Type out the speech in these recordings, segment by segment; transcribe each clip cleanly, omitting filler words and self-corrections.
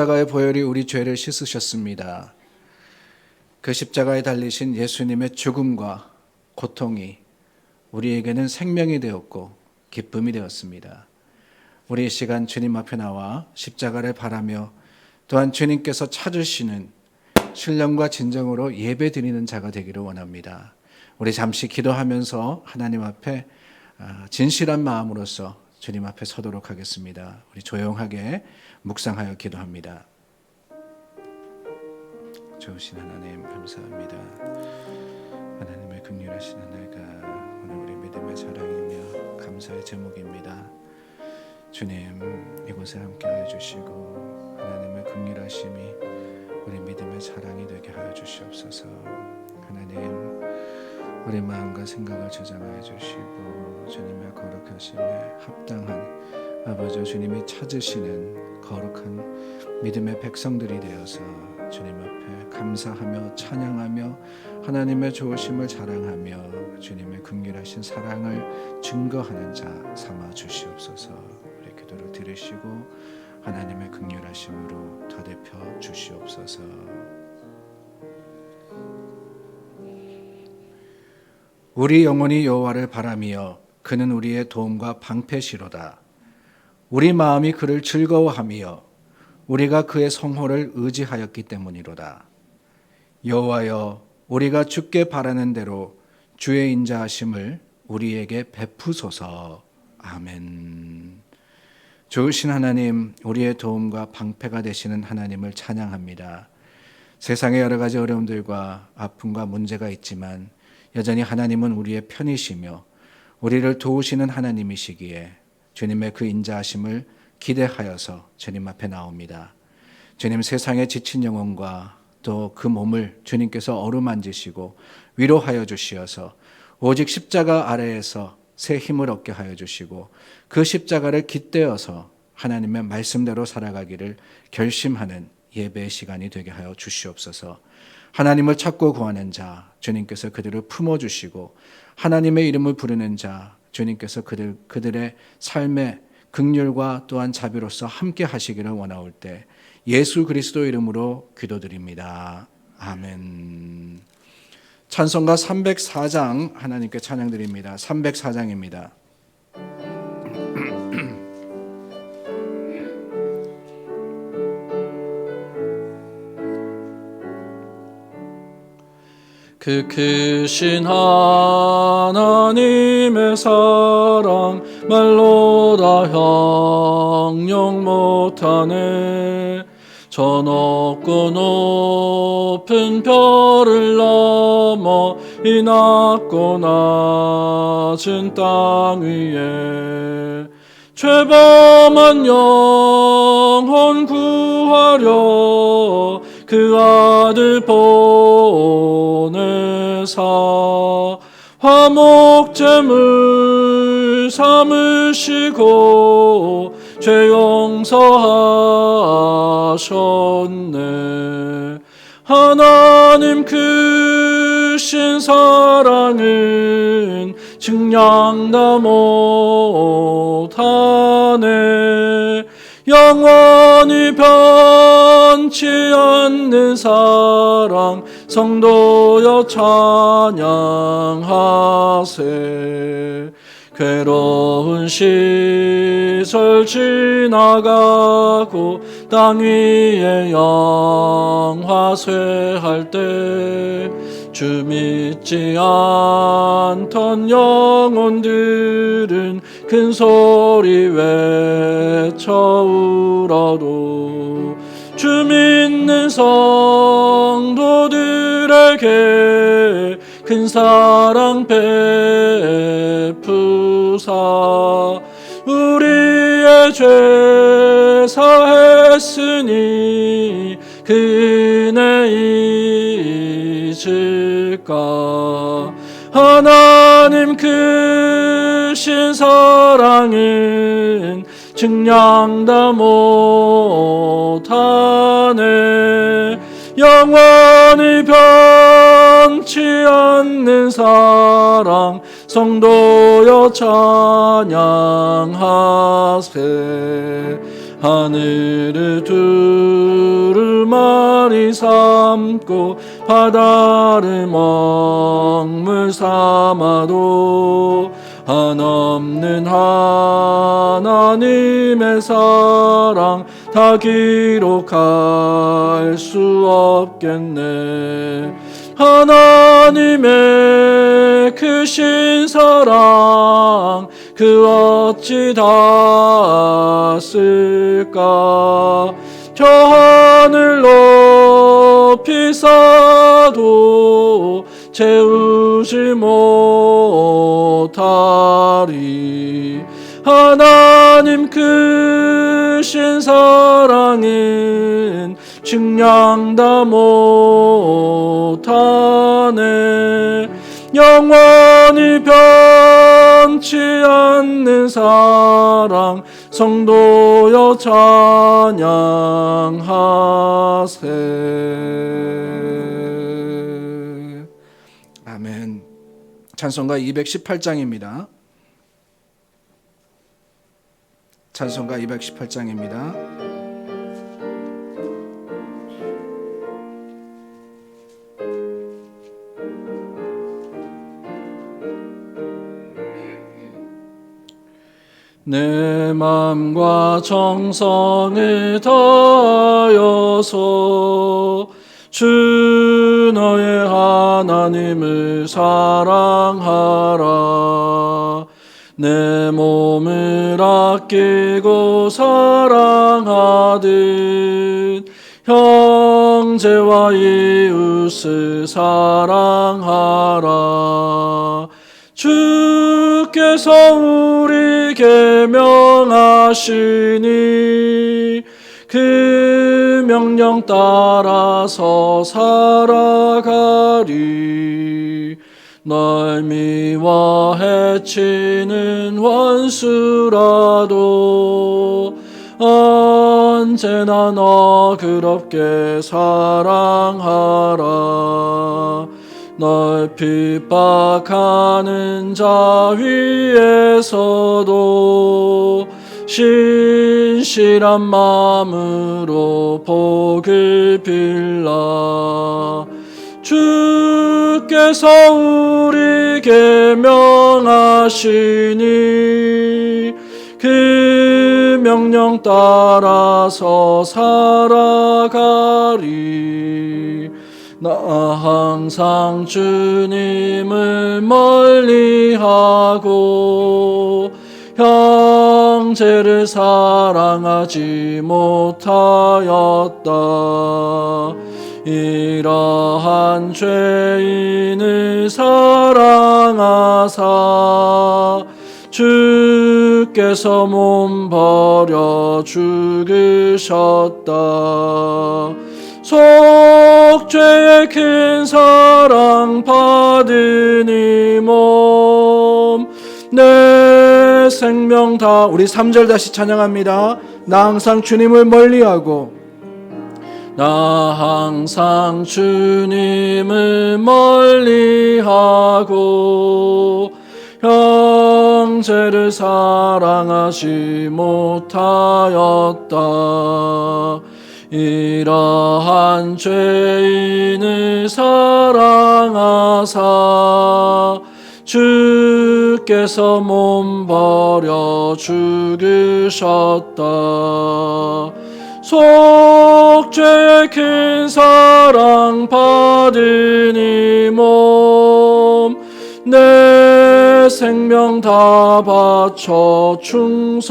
십자가의 보혈이 우리 죄를 씻으셨습니다. 그 십자가에 달리신 예수님의 죽음과 고통이 우리에게는 생명이 되었고 기쁨이 되었습니다. 우리 이 시간 주님 앞에 나와 십자가를 바라며 또한 주님께서 찾으시는 신령과 진정으로 예배 드리는 자가 되기를 원합니다. 우리 잠시 기도하면서 하나님 앞에 진실한 마음으로서 주님 앞에 서도록 하겠습니다. 우리 조용하게 묵상하여 기도합니다. 좋으신 하나님 감사합니다. 하나님의 긍휼하신 하나가 오늘 우리 믿음의 자랑이며 감사의 제목입니다. 주님 이곳에 함께하여 주시고 하나님의 긍휼하심이 우리 믿음의 자랑이 되게 하여 주시옵소서. 하나님 우리 마음과 생각을 저장하여 주시고 주님의 거룩하심에 합당한 아버지 주님이 찾으시는 거룩한 믿음의 백성들이 되어서 주님 앞에 감사하며 찬양하며 하나님의 좋으심을 자랑하며 주님의 긍휼하신 사랑을 증거하는 자 삼아 주시옵소서. 우리 기도를 들으시고 하나님의 긍휼하심으로 더대표 주시옵소서. 우리 영혼이 여호와를 바라며 그는 우리의 도움과 방패시로다. 우리 마음이 그를 즐거워하며 우리가 그의 성호를 의지하였기 때문이로다. 여호와여 우리가 주께 바라는 대로 주의 인자하심을 우리에게 베푸소서. 아멘. 좋으신 하나님, 우리의 도움과 방패가 되시는 하나님을 찬양합니다. 세상에 여러 가지 어려움들과 아픔과 문제가 있지만 여전히 하나님은 우리의 편이시며 우리를 도우시는 하나님이시기에 주님의 그 인자하심을 기대하여서 주님 앞에 나옵니다. 주님 세상에 지친 영혼과 또 그 몸을 주님께서 어루만지시고 위로하여 주시어서 오직 십자가 아래에서 새 힘을 얻게 하여 주시고 그 십자가를 깃대어서 하나님의 말씀대로 살아가기를 결심하는 예배의 시간이 되게 하여 주시옵소서. 하나님을 찾고 구하는 자 주님께서 그들을 품어주시고 하나님의 이름을 부르는 자 주님께서 그들의 삶의 긍휼과 또한 자비로서 함께 하시기를 원하올 때 예수 그리스도 이름으로 기도드립니다. 아멘. 찬송가 304장 하나님께 찬양드립니다. 304장입니다. 그 크신 하나님의 사랑 말로 다 형용 못하네. 저 높고 높은 별을 넘어 이 낮고 낮은 땅 위에 죄범한 영혼 구하려 그 아들 보내사 화목제물 삼으시고 죄 용서하셨네. 하나님 크신 사랑은 증량다 못하네. 영원히 변치 않는 사랑 성도여 찬양하세. 괴로운 시절 지나가고 땅 위에 영화쇠할 때 주 믿지 않던 영혼들은 큰 소리 외쳐 울어도 주 믿는 성도들에게 큰 사랑 베푸사 우리의 죄 사했으니 그 은혜 잊을까. 하나님 크신 사랑은 증량다 못하네. 영원히 변치 않는 사랑 성도여 찬양하세. 하늘을 두루마리 삼고 바다를 먹물 삼아도 한없는 하나님의 사랑 다 기록할 수 없겠네. 하나님의 크신 사랑 그 어찌 닿았을까. 저 하늘 높이 쌓아도 채우지 못하리. 하나님 크신 사랑은 측량 다 못하네. 영원히 변치 않는 사랑 성도여 찬양하세. 아멘. 찬송가 218장입니다. 찬송가 218장입니다. 내 맘과 정성을 다하여서 주 너의 하나님을 사랑하라. 내 몸을 아끼고 사랑하듯 형제와 이웃을 사랑하라. 주께서 우리에게 명하시니 그 명령 따라서 살아가리. 날 미워 해치는 원수라도 언제나 너그럽게 사랑하라. 널 핍박하는 자 위에서도 신실한 마음으로 복을 빌라. 주께서 우리에게 명하시니 그 명령 따라서 살아가리. 나 항상 주님을 멀리하고 형제를 사랑하지 못하였다. 이러한 죄인을 사랑하사 주께서 몸 버려 죽으셨다. 속죄의 큰 사랑 받은 이 몸 내 생명 다. 우리 3절 다시 찬양합니다. 나 항상 주님을 멀리하고 나 항상 주님을 멀리하고 형제를 사랑하지 못하였다. 이러한 죄인을 사랑하사 주께서 몸 버려 죽으셨다. 속죄의 큰 사랑 받은 이 몸 내 생명 다 바쳐 충성하리.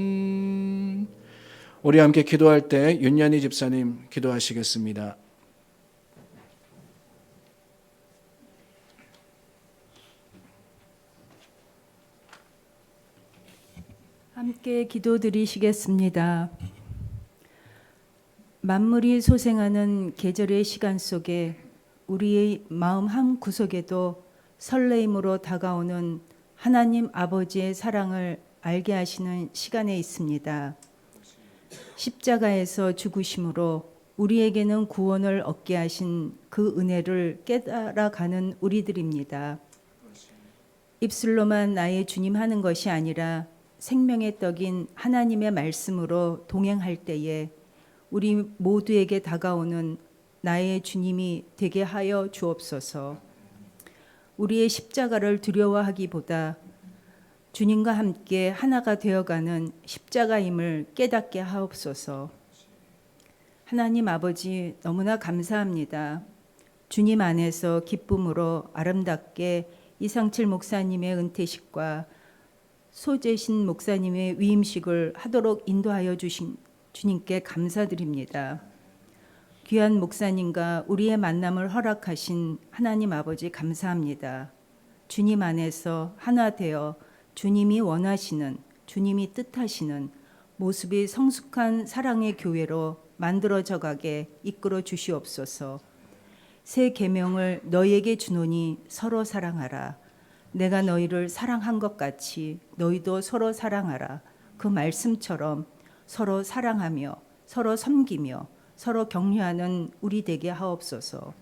아멘. 우리 함께 기도할 때 윤연희 집사님 기도하시겠습니다. 함께 기도드리시겠습니다. 만물이 소생하는 계절의 시간 속에 우리의 마음 한 구석에도 설레임으로 다가오는 하나님 아버지의 사랑을 알게 하시는 시간에 있습니다. 십자가에서 죽으심으로 우리에게는 구원을 얻게 하신 그 은혜를 깨달아가는 우리들입니다. 입술로만 나의 주님 하는 것이 아니라 생명의 떡인 하나님의 말씀으로 동행할 때에 우리 모두에게 다가오는 나의 주님이 되게 하여 주옵소서. 우리의 십자가를 두려워하기보다 주님과 함께 하나가 되어가는 십자가임을 깨닫게 하옵소서. 하나님 아버지, 너무나 감사합니다. 주님 안에서 기쁨으로 아름답게 이상칠 목사님의 은퇴식과 소재신 목사님의 위임식을 하도록 인도하여 주신 주님께 감사드립니다. 귀한 목사님과 우리의 만남을 허락하신 하나님 아버지 감사합니다. 주님 안에서 하나 되어 주님이 원하시는, 주님이 뜻하시는 모습이 성숙한 사랑의 교회로 만들어져 가게 이끌어 주시옵소서. 새 계명을 너희에게 주노니 서로 사랑하라. 내가 너희를 사랑한 것 같이 너희도 서로 사랑하라. 그 말씀처럼 서로 사랑하며 서로 섬기며 서로 격려하는 우리 되게 하옵소서.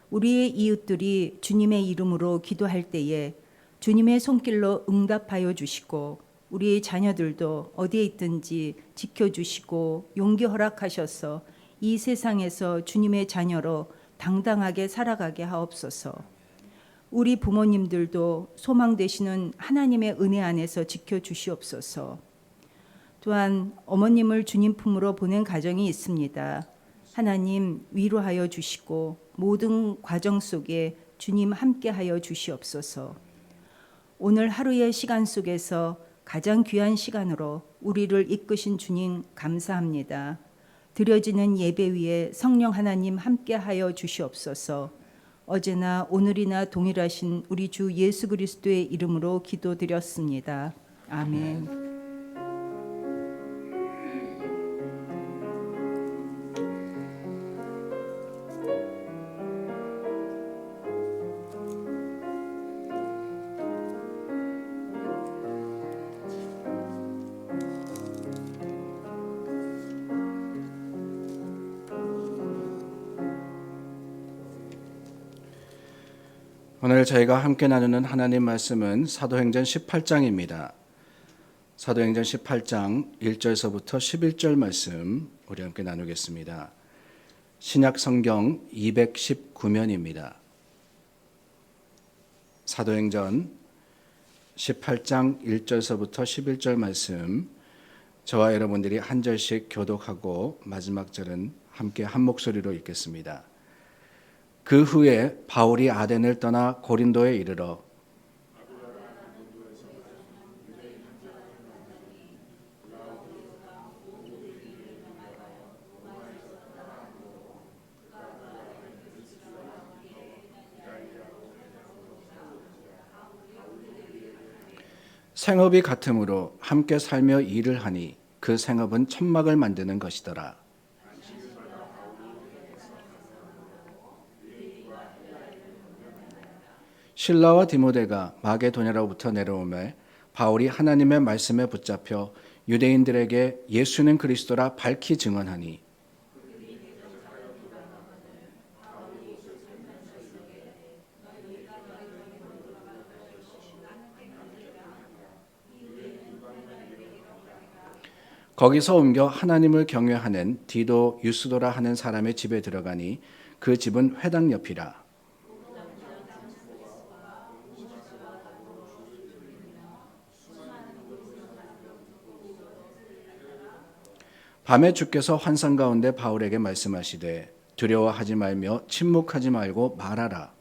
우리의 이웃들이 주님의 이름으로 기도할 때에 주님의 손길로 응답하여 주시고 우리의 자녀들도 어디에 있든지 지켜주시고 용기 허락하셔서 이 세상에서 주님의 자녀로 당당하게 살아가게 하옵소서. 우리 부모님들도 소망 되시는 하나님의 은혜 안에서 지켜주시옵소서. 또한 어머님을 주님 품으로 보낸 가정이 있습니다. 하나님 위로하여 주시고 모든 과정 속에 주님 함께하여 주시옵소서. 오늘 하루의 시간 속에서 가장 귀한 시간으로 우리를 이끄신 주님 감사합니다. 드려지는 예배 위에 성령 하나님 함께하여 주시옵소서. 어제나 오늘이나 동일하신 우리 주 예수 그리스도의 이름으로 기도드렸습니다. 아멘. 오늘 저희가 함께 나누는 하나님 말씀은 사도행전 18장입니다. 사도행전 18장 1절서부터 11절 말씀 우리 함께 나누겠습니다. 신약 성경 219면입니다. 사도행전 18장 1절서부터 11절 말씀 저와 여러분들이 한 절씩 교독하고 마지막 절은 함께 한 목소리로 읽겠습니다. 그 후에 바울이 아덴을 떠나 고린도에 이르러 생업이 같으므로 함께 살며 일을 하니 그 생업은 천막을 만드는 것이더라. 실라와 디모데가 마게도냐로부터 내려오매 바울이 하나님의 말씀에 붙잡혀 유대인들에게 예수는 그리스도라 밝히 증언하니 거기서 옮겨 하나님을 경외하는 디도 유스도라 하는 사람의 집에 들어가니 그 집은 회당 옆이라. 밤에 주께서 환상 가운데 바울에게 말씀하시되 두려워하지 말며 침묵하지 말고 말하라.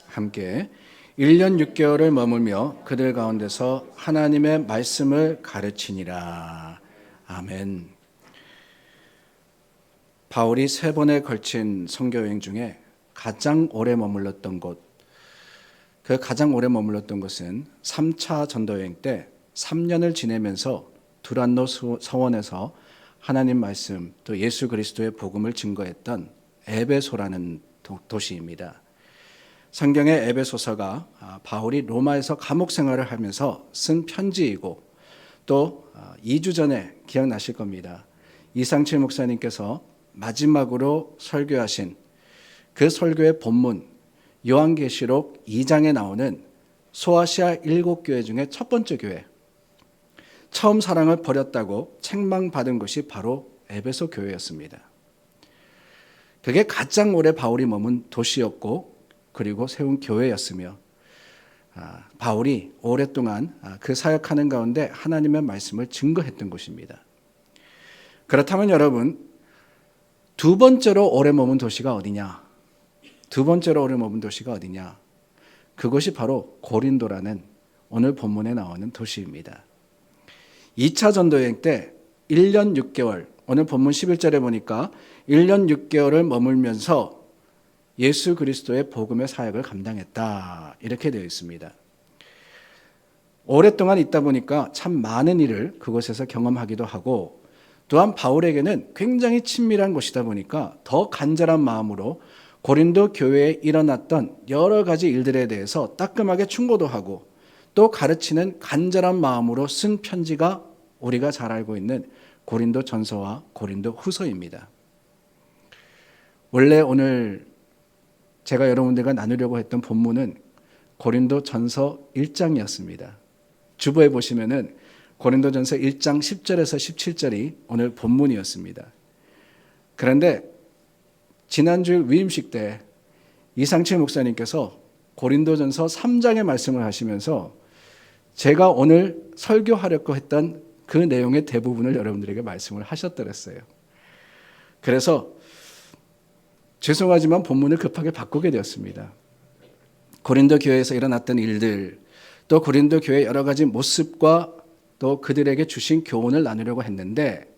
함께 1년 6개월을 머물며 그들 가운데서 하나님의 말씀을 가르치니라. 아멘. 바울이 3번에 걸친 선교여행 중에 가장 오래 머물렀던 곳, 그 가장 오래 머물렀던 곳은 3차 전도여행 때 3년을 지내면서 두란노 서원에서 하나님 말씀 또 예수 그리스도의 복음을 증거했던 에베소라는 도시입니다. 성경의 에베소서가 바울이 로마에서 감옥 생활을 하면서 쓴 편지이고 또 2주 전에 기억나실 겁니다. 이상칠 목사님께서 마지막으로 설교하신 그 설교의 본문 요한계시록 2장에 나오는 소아시아 7교회 중에 첫 번째 교회, 처음 사랑을 버렸다고 책망받은 것이 바로 에베소 교회였습니다. 그게 가장 오래 바울이 머문 도시였고 그리고 세운 교회였으며 바울이 오랫동안 그 사역하는 가운데 하나님의 말씀을 증거했던 곳입니다. 그렇다면 여러분, 두 번째로 오래 머문 도시가 어디냐? 두 번째로 오래 머문 도시가 어디냐? 그것이 바로 고린도라는 오늘 본문에 나오는 도시입니다. 2차 전도여행 때 1년 6개월, 오늘 본문 11절에 보니까 1년 6개월을 머물면서 예수 그리스도의 복음의 사역을 감당했다. 이렇게 되어 있습니다. 오랫동안 있다 보니까 참 많은 일을 그곳에서 경험하기도 하고 또한 바울에게는 굉장히 친밀한 곳이다 보니까 더 간절한 마음으로 고린도 교회에 일어났던 여러 가지 일들에 대해서 따끔하게 충고도 하고 또 가르치는 간절한 마음으로 쓴 편지가 우리가 잘 알고 있는 고린도 전서와 고린도 후서입니다. 원래 오늘 제가 여러분들과 나누려고 했던 본문은 고린도 전서 1장이었습니다. 주보에 보시면은 고린도 전서 1장 10절에서 17절이 오늘 본문이었습니다. 그런데 지난주 위임식 때 이상칠 목사님께서 고린도 전서 3장의 말씀을 하시면서 제가 오늘 설교하려고 했던 그 내용의 대부분을 여러분들에게 말씀을 하셨더랬어요. 그래서 죄송하지만 본문을 급하게 바꾸게 되었습니다. 고린도 교회에서 일어났던 일들, 또 고린도 교회의 여러 가지 모습과 또 그들에게 주신 교훈을 나누려고 했는데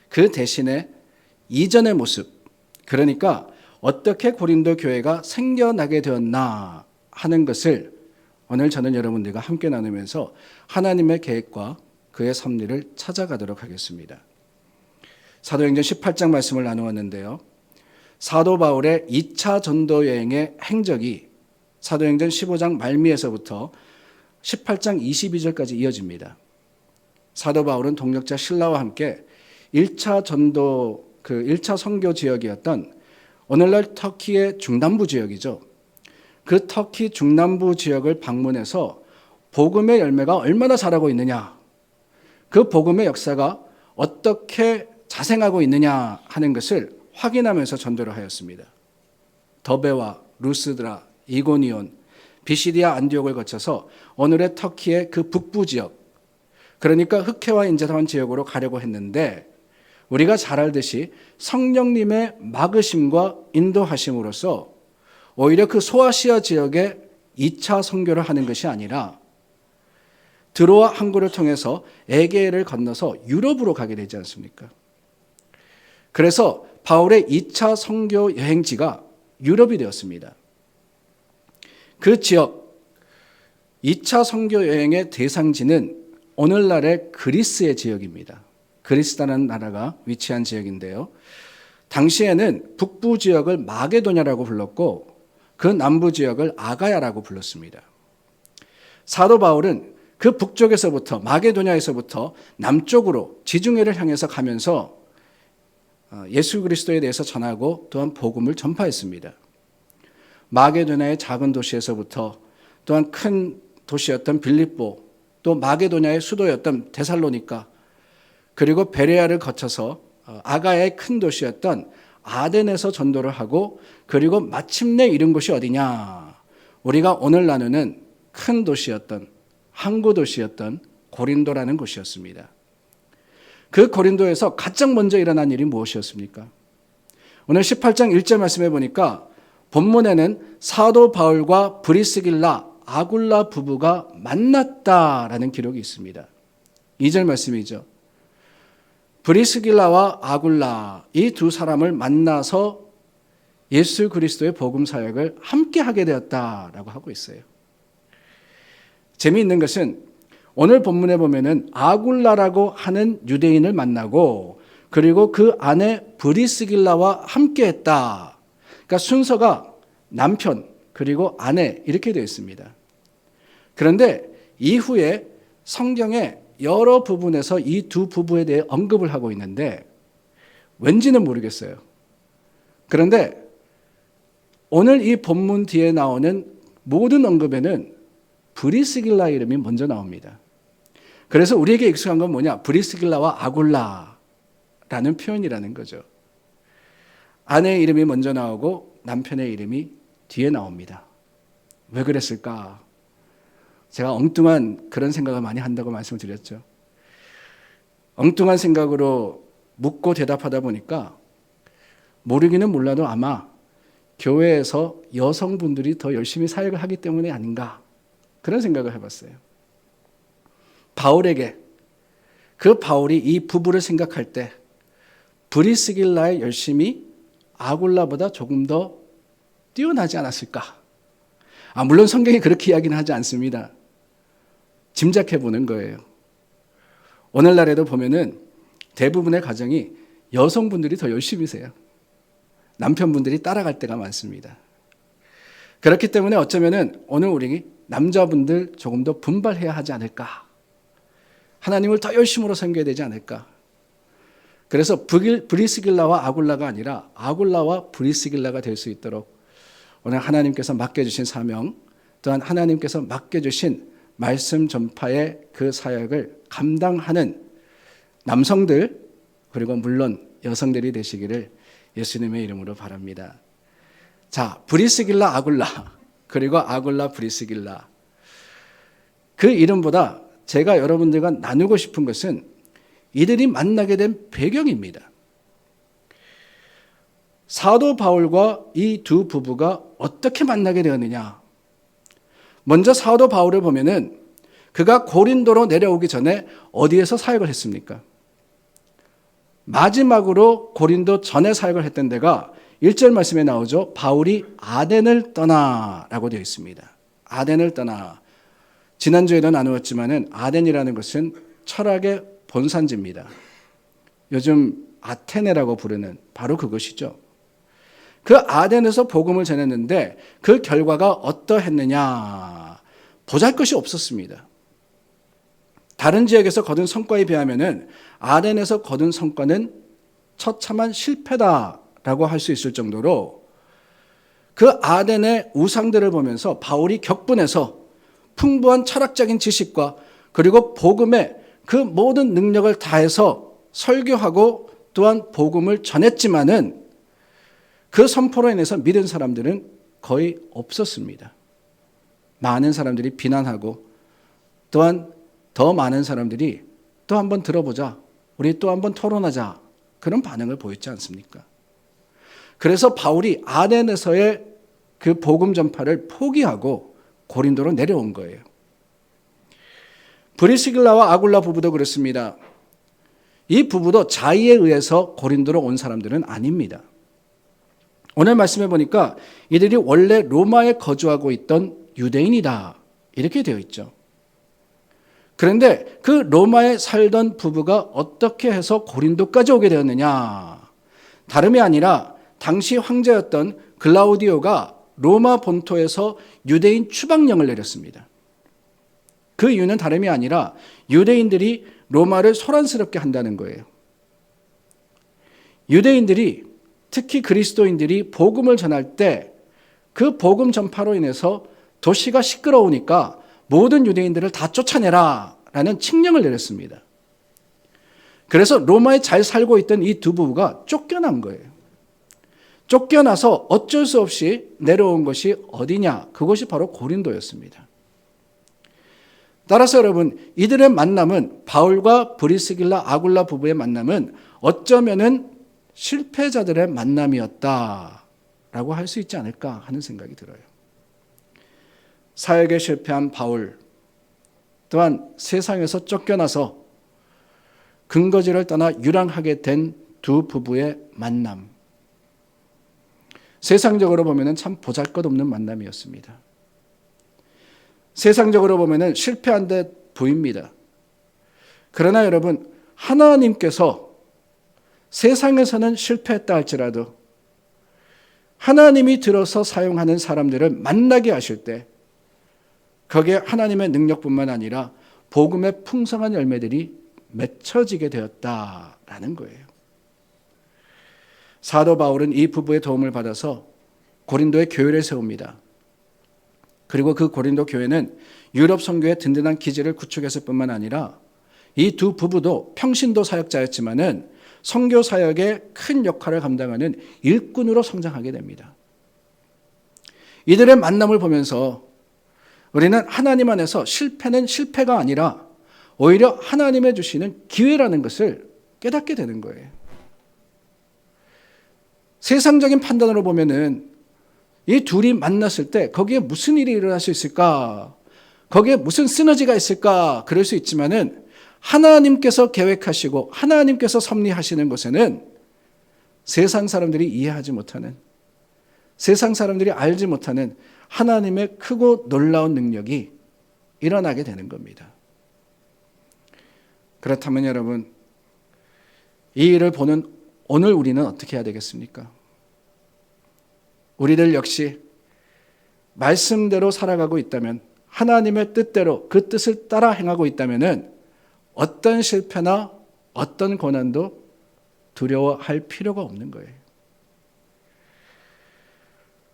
그 대신에 이전의 모습, 그러니까 어떻게 고린도 교회가 생겨나게 되었나 하는 것을 오늘 저는 여러분들과 함께 나누면서 하나님의 계획과 그의 섭리를 찾아가도록 하겠습니다. 사도행전 18장 말씀을 나누었는데요. 사도 바울의 2차 전도 여행의 행적이 사도행전 15장 말미에서부터 18장 22절까지 이어집니다. 사도 바울은 동역자 실라와 함께 1차 전도, 1차 선교 지역이었던 오늘날 터키의 중남부 지역이죠. 그 터키 중남부 지역을 방문해서 복음의 열매가 얼마나 자라고 있느냐, 그 복음의 역사가 어떻게 자생하고 있느냐 하는 것을 확인하면서 전도를 하였습니다. 더베와 루스드라, 이고니온, 비시디아 안디옥을 거쳐서 오늘의 터키의 그 북부 지역, 그러니까 흑해와 인자한 지역으로 가려고 했는데 우리가 잘 알듯이 성령님의 막으심과 인도하심으로써 오히려 그 소아시아 지역에 2차 선교를 하는 것이 아니라 드로아 항구를 통해서 에게해를 건너서 유럽으로 가게 되지 않습니까? 그래서 바울의 2차 선교 여행지가 유럽이 되었습니다. 그 지역 2차 선교 여행의 대상지는 오늘날의 그리스의 지역입니다. 그리스라는 나라가 위치한 지역인데요. 당시에는 북부 지역을 마게도냐라고 불렀고 그 남부 지역을 아가야라고 불렀습니다. 사도 바울은 그 북쪽에서부터 마게도냐에서부터 남쪽으로 지중해를 향해서 가면서 예수 그리스도에 대해서 전하고 또한 복음을 전파했습니다. 마게도냐의 작은 도시에서부터 또한 큰 도시였던 빌립보, 또 마게도냐의 수도였던 데살로니가, 그리고 베레아를 거쳐서 아가야의 큰 도시였던 아덴에서 전도를 하고 그리고 마침내 이른 곳이 어디냐? 우리가 오늘 나누는 큰 도시였던 항구 도시였던 고린도라는 곳이었습니다. 그 고린도에서 가장 먼저 일어난 일이 무엇이었습니까? 오늘 18장 1절 말씀해 보니까 본문에는 사도 바울과 브리스길라, 아굴라 부부가 만났다라는 기록이 있습니다. 2절 말씀이죠. 브리스길라와 아굴라, 이 두 사람을 만나서 예수 그리스도의 복음 사역을 함께 하게 되었다라고 하고 있어요. 재미있는 것은 오늘 본문에 보면은 아굴라라고 하는 유대인을 만나고 그리고 그 안에 브리스길라와 함께 했다. 그러니까 순서가 남편 그리고 아내 이렇게 되어 있습니다. 그런데 이후에 성경에 여러 부분에서 이 두 부부에 대해 언급을 하고 있는데 왠지는 모르겠어요. 그런데 오늘 이 본문 뒤에 나오는 모든 언급에는 브리스길라 이름이 먼저 나옵니다. 그래서 우리에게 익숙한 건 뭐냐? 브리스길라와 아굴라라는 표현이라는 거죠. 아내의 이름이 먼저 나오고 남편의 이름이 뒤에 나옵니다. 왜 그랬을까? 제가 엉뚱한 그런 생각을 많이 한다고 말씀을 드렸죠. 엉뚱한 생각으로 묻고 대답하다 보니까 모르기는 몰라도 아마 교회에서 여성분들이 더 열심히 사역을 하기 때문에 아닌가 그런 생각을 해봤어요. 바울에게 그 바울이 이 부부를 생각할 때 브리스길라의 열심이 아굴라보다 조금 더 뛰어나지 않았을까? 물론 성경이 그렇게 이야기는 하지 않습니다. 짐작해 보는 거예요. 오늘날에도 보면은 대부분의 가정이 여성분들이 더 열심히세요. 남편분들이 따라갈 때가 많습니다. 그렇기 때문에 어쩌면은 오늘 우리 남자분들 조금 더 분발해야 하지 않을까? 하나님을 더 열심으로 섬겨야 되지 않을까? 그래서 브리스길라와 아굴라가 아니라 아굴라와 브리스길라가 될 수 있도록 오늘 하나님께서 맡겨주신 사명, 또한 하나님께서 맡겨주신 말씀 전파의 그 사역을 감당하는 남성들, 그리고 물론 여성들이 되시기를 예수님의 이름으로 바랍니다. 자, 브리스길라, 아굴라, 그리고 아굴라, 브리스길라. 그 이름보다 제가 여러분들과 나누고 싶은 것은 이들이 만나게 된 배경입니다. 사도 바울과 이 두 부부가 어떻게 만나게 되었느냐? 먼저 사도 바울을 보면은 그가 고린도로 내려오기 전에 어디에서 사역을 했습니까? 마지막으로 고린도 전에 사역을 했던 데가 1절 말씀에 나오죠. 바울이 아덴을 떠나라고 되어 있습니다. 아덴을 떠나. 지난주에도 나누었지만은 아덴이라는 것은 철학의 본산지입니다. 요즘 아테네라고 부르는 바로 그것이죠. 그 아덴에서 복음을 전했는데 그 결과가 어떠했느냐? 보잘것이 없었습니다. 다른 지역에서 거둔 성과에 비하면은 아덴에서 거둔 성과는 처참한 실패다라고 할 수 있을 정도로 그 아덴의 우상들을 보면서 바울이 격분해서 풍부한 철학적인 지식과 그리고 복음의 그 모든 능력을 다해서 설교하고 또한 복음을 전했지만은 그 선포로 인해서 믿은 사람들은 거의 없었습니다. 많은 사람들이 비난하고 또한 더 많은 사람들이 또 한번 들어보자, 우리 또 한번 토론하자 그런 반응을 보였지 않습니까? 그래서 바울이 아덴에서의 그 복음 전파를 포기하고 고린도로 내려온 거예요. 브리스길라와 아굴라 부부도 그렇습니다. 이 부부도 자의에 의해서 고린도로 온 사람들은 아닙니다. 오늘 말씀해 보니까 이들이 원래 로마에 거주하고 있던 유대인이다 이렇게 되어 있죠. 그런데 그 로마에 살던 부부가 어떻게 해서 고린도까지 오게 되었느냐? 다름이 아니라 당시 황제였던 글라우디오가 로마 본토에서 유대인 추방령을 내렸습니다. 그 이유는 다름이 아니라 유대인들이 로마를 소란스럽게 한다는 거예요. 유대인들이 특히 그리스도인들이 복음을 전할 때 그 복음 전파로 인해서 도시가 시끄러우니까 모든 유대인들을 다 쫓아내라 라는 칙령을 내렸습니다. 그래서 로마에 잘 살고 있던 이 두 부부가 쫓겨난 거예요. 쫓겨나서 어쩔 수 없이 내려온 것이 어디냐? 그것이 바로 고린도였습니다. 따라서 여러분, 이들의 만남은 바울과 브리스길라, 아굴라 부부의 만남은 어쩌면은 실패자들의 만남이었다라고 할 수 있지 않을까 하는 생각이 들어요. 사역에 실패한 바울, 또한 세상에서 쫓겨나서 근거지를 떠나 유랑하게 된 두 부부의 만남. 세상적으로 보면 참 보잘것없는 만남이었습니다. 세상적으로 보면 실패한 듯 보입니다. 그러나 여러분, 하나님께서 세상에서는 실패했다 할지라도 하나님이 들어서 사용하는 사람들을 만나게 하실 때 거기에 하나님의 능력뿐만 아니라 복음의 풍성한 열매들이 맺혀지게 되었다라는 거예요. 사도 바울은 이 부부의 도움을 받아서 고린도에 교회를 세웁니다. 그리고 그 고린도 교회는 유럽 선교의 든든한 기지를 구축했을 뿐만 아니라 이 두 부부도 평신도 사역자였지만은 선교 사역의 큰 역할을 감당하는 일꾼으로 성장하게 됩니다. 이들의 만남을 보면서 우리는 하나님 안에서 실패는 실패가 아니라 오히려 하나님의 주시는 기회라는 것을 깨닫게 되는 거예요. 세상적인 판단으로 보면은 이 둘이 만났을 때 거기에 무슨 일이 일어날 수 있을까? 거기에 무슨 시너지가 있을까? 그럴 수 있지만은 하나님께서 계획하시고 하나님께서 섭리하시는 것에는 세상 사람들이 이해하지 못하는, 세상 사람들이 알지 못하는 하나님의 크고 놀라운 능력이 일어나게 되는 겁니다. 그렇다면 여러분, 이 일을 보는 오늘 우리는 어떻게 해야 되겠습니까? 우리들 역시 말씀대로 살아가고 있다면, 하나님의 뜻대로 그 뜻을 따라 행하고 있다면 어떤 실패나 어떤 고난도 두려워할 필요가 없는 거예요.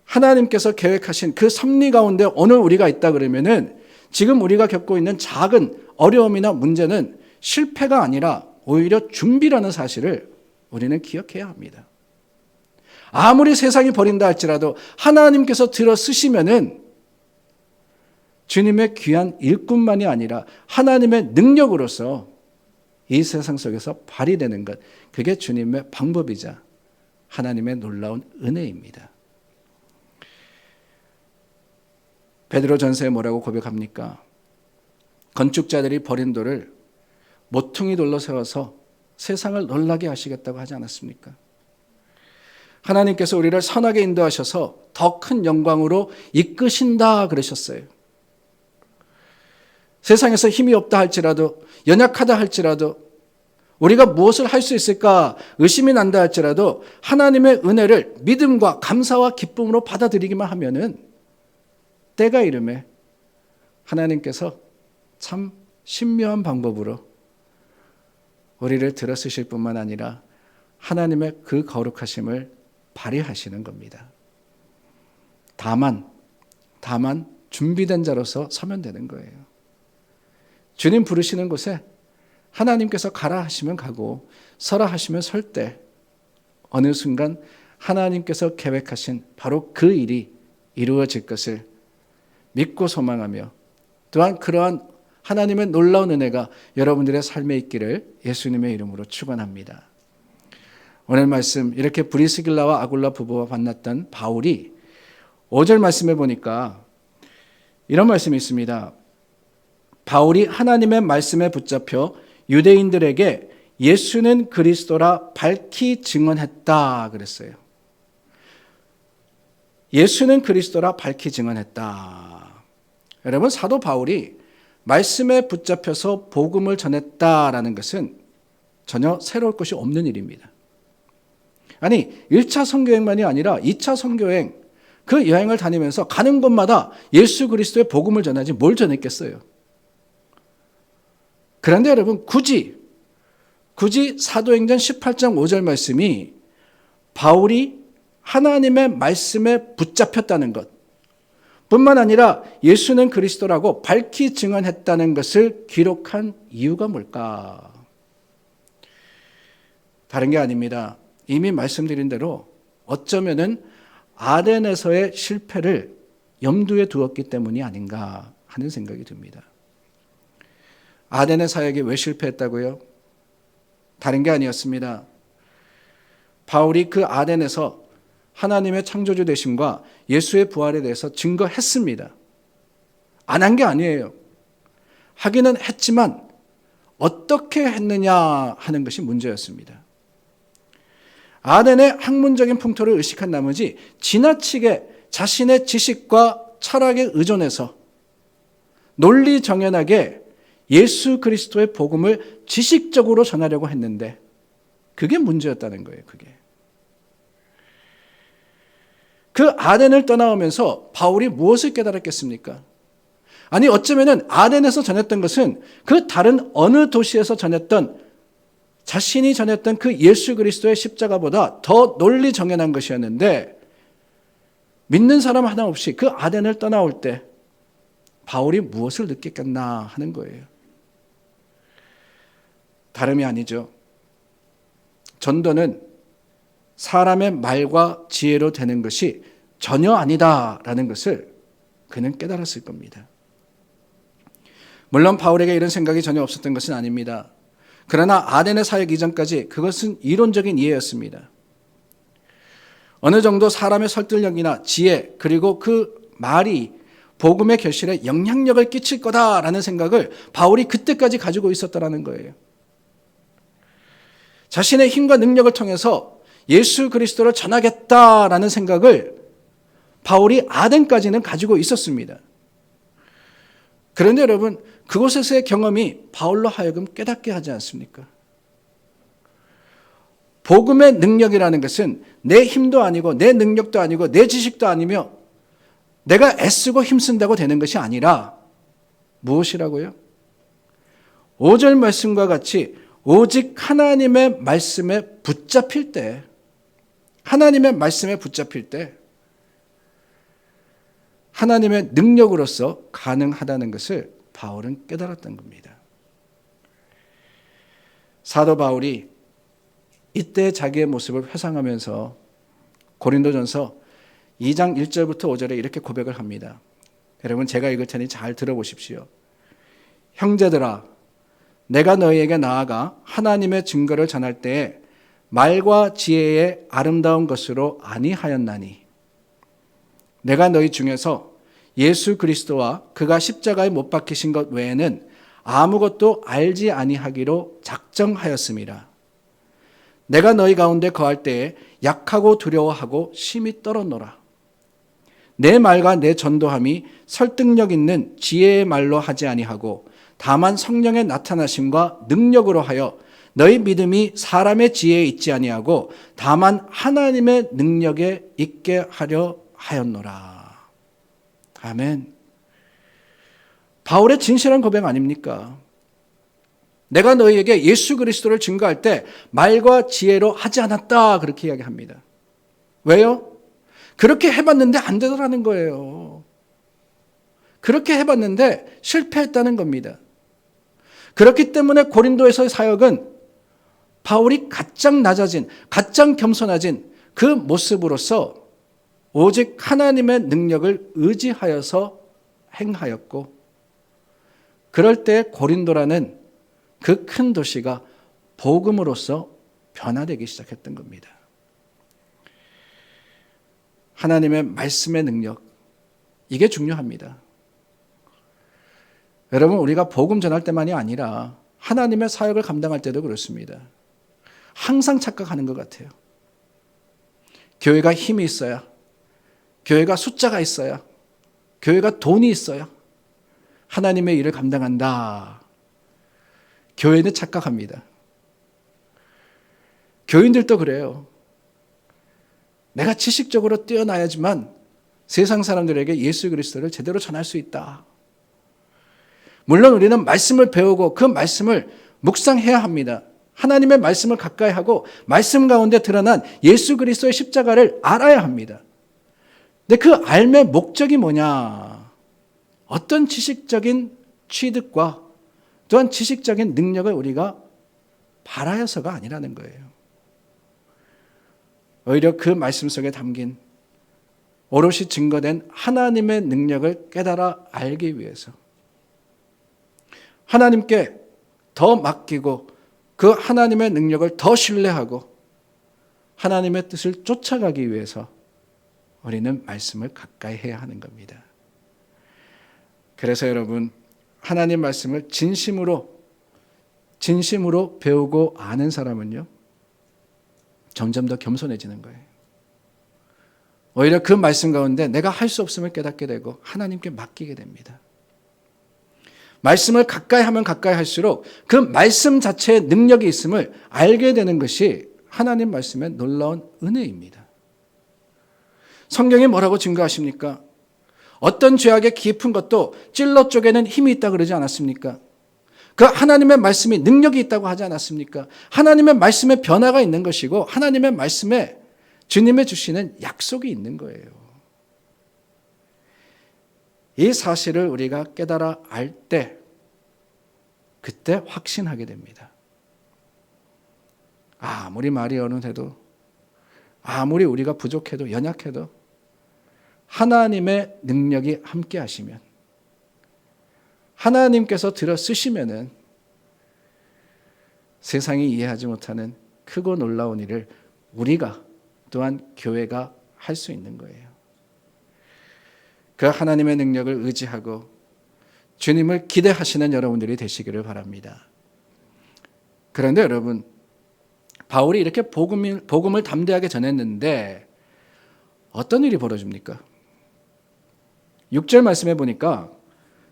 하나님께서 계획하신 그 섭리 가운데 오늘 우리가 있다 그러면은 지금 우리가 겪고 있는 작은 어려움이나 문제는 실패가 아니라 오히려 준비라는 사실을 우리는 기억해야 합니다. 아무리 세상이 버린다 할지라도 하나님께서 들어 쓰시면은 주님의 귀한 일꾼만이 아니라 하나님의 능력으로서 이 세상 속에서 발휘되는 것, 그게 주님의 방법이자 하나님의 놀라운 은혜입니다. 베드로 전서에 뭐라고 고백합니까? 건축자들이 버린 돌을 모퉁이 돌로 세워서 세상을 놀라게 하시겠다고 하지 않았습니까? 하나님께서 우리를 선하게 인도하셔서 더 큰 영광으로 이끄신다 그러셨어요. 세상에서 힘이 없다 할지라도, 연약하다 할지라도, 우리가 무엇을 할 수 있을까 의심이 난다 할지라도 하나님의 은혜를 믿음과 감사와 기쁨으로 받아들이기만 하면은 때가 이름에 하나님께서 참 신묘한 방법으로 우리를 들어쓰실 뿐만 아니라 하나님의 그 거룩하심을 발휘하시는 겁니다. 다만 준비된 자로서 서면 되는 거예요. 주님 부르시는 곳에 하나님께서 가라 하시면 가고 서라 하시면 설 때 어느 순간 하나님께서 계획하신 바로 그 일이 이루어질 것을 믿고 소망하며 또한 그러한 하나님의 놀라운 은혜가 여러분들의 삶에 있기를 예수님의 이름으로 축원합니다. 오늘 말씀, 이렇게 브리스길라와 아굴라 부부와 만났던 바울이 5절 말씀에 보니까 이런 말씀이 있습니다. 바울이 하나님의 말씀에 붙잡혀 유대인들에게 예수는 그리스도라 밝히 증언했다 그랬어요. 예수는 그리스도라 밝히 증언했다. 여러분, 사도 바울이 말씀에 붙잡혀서 복음을 전했다라는 것은 전혀 새로울 것이 없는 일입니다. 아니, 1차 선교행만이 아니라 2차 선교행, 그 여행을 다니면서 가는 곳마다 예수 그리스도의 복음을 전하지 뭘 전했겠어요? 그런데 여러분, 굳이 사도행전 18장 5절 말씀이 바울이 하나님의 말씀에 붙잡혔다는 것 뿐만 아니라 예수는 그리스도라고 밝히 증언했다는 것을 기록한 이유가 뭘까? 다른 게 아닙니다. 이미 말씀드린 대로 어쩌면은 아덴에서의 실패를 염두에 두었기 때문이 아닌가 하는 생각이 듭니다. 아덴의 사역이 왜 실패했다고요? 다른 게 아니었습니다. 바울이 그 아덴에서 하나님의 창조주 되심과 예수의 부활에 대해서 증거했습니다. 안 한 게 아니에요. 하기는 했지만 어떻게 했느냐 하는 것이 문제였습니다. 아덴의 학문적인 풍토를 의식한 나머지 지나치게 자신의 지식과 철학에 의존해서 논리정연하게 예수 그리스도의 복음을 지식적으로 전하려고 했는데 그게 문제였다는 거예요. 그게. 그 아덴을 떠나오면서 바울이 무엇을 깨달았겠습니까? 아니 어쩌면은 아덴에서 전했던 것은 그 다른 어느 도시에서 전했던 자신이 전했던 그 예수 그리스도의 십자가보다 더 널리 정연한 것이었는데 믿는 사람 하나 없이 그 아덴을 떠나올 때 바울이 무엇을 느꼈겠나 하는 거예요. 다름이 아니죠. 전도는 사람의 말과 지혜로 되는 것이 전혀 아니다라는 것을 그는 깨달았을 겁니다. 물론 바울에게 이런 생각이 전혀 없었던 것은 아닙니다. 그러나 아덴의 사역 이전까지 그것은 이론적인 이해였습니다. 어느 정도 사람의 설득력이나 지혜 그리고 그 말이 복음의 결실에 영향력을 끼칠 거다라는 생각을 바울이 그때까지 가지고 있었다라는 거예요. 자신의 힘과 능력을 통해서 예수 그리스도를 전하겠다라는 생각을 바울이 아덴까지는 가지고 있었습니다. 그런데 여러분, 그곳에서의 경험이 바울로 하여금 깨닫게 하지 않습니까? 복음의 능력이라는 것은 내 힘도 아니고 내 능력도 아니고 내 지식도 아니며 내가 애쓰고 힘쓴다고 되는 것이 아니라 무엇이라고요? 5절 말씀과 같이 오직 하나님의 말씀에 붙잡힐 때, 하나님의 말씀에 붙잡힐 때 하나님의 능력으로서 가능하다는 것을 바울은 깨달았던 겁니다. 사도 바울이 이때 자기의 모습을 회상하면서 고린도전서 2장 1절부터 5절에 이렇게 고백을 합니다. 여러분 제가 읽을 테니 잘 들어보십시오. 형제들아, 내가 너희에게 나아가 하나님의 증거를 전할 때에 말과 지혜의 아름다운 것으로 아니하였나니 내가 너희 중에서 예수 그리스도와 그가 십자가에 못 박히신 것 외에는 아무것도 알지 아니하기로 작정하였음이라. 내가 너희 가운데 거할 때에 약하고 두려워하고 심히 떨었노라. 내 말과 내 전도함이 설득력 있는 지혜의 말로 하지 아니하고 다만 성령의 나타나심과 능력으로 하여 너희 믿음이 사람의 지혜에 있지 아니하고 다만 하나님의 능력에 있게 하려 하였노라. 아멘. 바울의 진실한 고백 아닙니까? 내가 너희에게 예수 그리스도를 증거할 때 말과 지혜로 하지 않았다 그렇게 이야기합니다. 왜요? 그렇게 해봤는데 안 되더라는 거예요. 그렇게 해봤는데 실패했다는 겁니다. 그렇기 때문에 고린도에서의 사역은 바울이 가장 낮아진, 가장 겸손해진 그 모습으로서 오직 하나님의 능력을 의지하여서 행하였고, 그럴 때 고린도라는 그 큰 도시가 복음으로서 변화되기 시작했던 겁니다. 하나님의 말씀의 능력, 이게 중요합니다. 여러분, 우리가 복음 전할 때만이 아니라 하나님의 사역을 감당할 때도 그렇습니다. 항상 착각하는 것 같아요. 교회가 힘이 있어야, 교회가 숫자가 있어야, 교회가 돈이 있어야 하나님의 일을 감당한다. 교회는 착각합니다. 교인들도 그래요. 내가 지식적으로 뛰어나야지만 세상 사람들에게 예수 그리스도를 제대로 전할 수 있다. 물론 우리는 말씀을 배우고 그 말씀을 묵상해야 합니다. 하나님의 말씀을 가까이 하고 말씀 가운데 드러난 예수 그리스도의 십자가를 알아야 합니다. 근데 그 삶의 목적이 뭐냐? 어떤 지식적인 취득과 또한 지식적인 능력을 우리가 바라여서가 아니라는 거예요. 오히려 그 말씀 속에 담긴 오롯이 증거된 하나님의 능력을 깨달아 알기 위해서 하나님께 더 맡기고 그 하나님의 능력을 더 신뢰하고 하나님의 뜻을 쫓아가기 위해서 우리는 말씀을 가까이 해야 하는 겁니다. 그래서 여러분, 하나님 말씀을 진심으로 배우고 아는 사람은요, 점점 더 겸손해지는 거예요. 오히려 그 말씀 가운데 내가 할 수 없음을 깨닫게 되고 하나님께 맡기게 됩니다. 말씀을 가까이 하면 가까이 할수록 그 말씀 자체의 능력이 있음을 알게 되는 것이 하나님 말씀의 놀라운 은혜입니다. 성경이 뭐라고 증거하십니까? 어떤 죄악의 깊은 것도 찔러 쪼개는 힘이 있다 그러지 않았습니까? 그 하나님의 말씀이 능력이 있다고 하지 않았습니까? 하나님의 말씀에 변화가 있는 것이고 하나님의 말씀에 주님의 주시는 약속이 있는 거예요. 이 사실을 우리가 깨달아 알 때 그때 확신하게 됩니다. 아무리 말이 어눌해도 아무리 우리가 부족해도 연약해도 하나님의 능력이 함께 하시면 하나님께서 들어 쓰시면은 세상이 이해하지 못하는 크고 놀라운 일을 우리가 또한 교회가 할 수 있는 거예요. 그 하나님의 능력을 의지하고 주님을 기대하시는 여러분들이 되시기를 바랍니다. 그런데 여러분, 바울이 이렇게 복음을 담대하게 전했는데 어떤 일이 벌어집니까? 6절 말씀해 보니까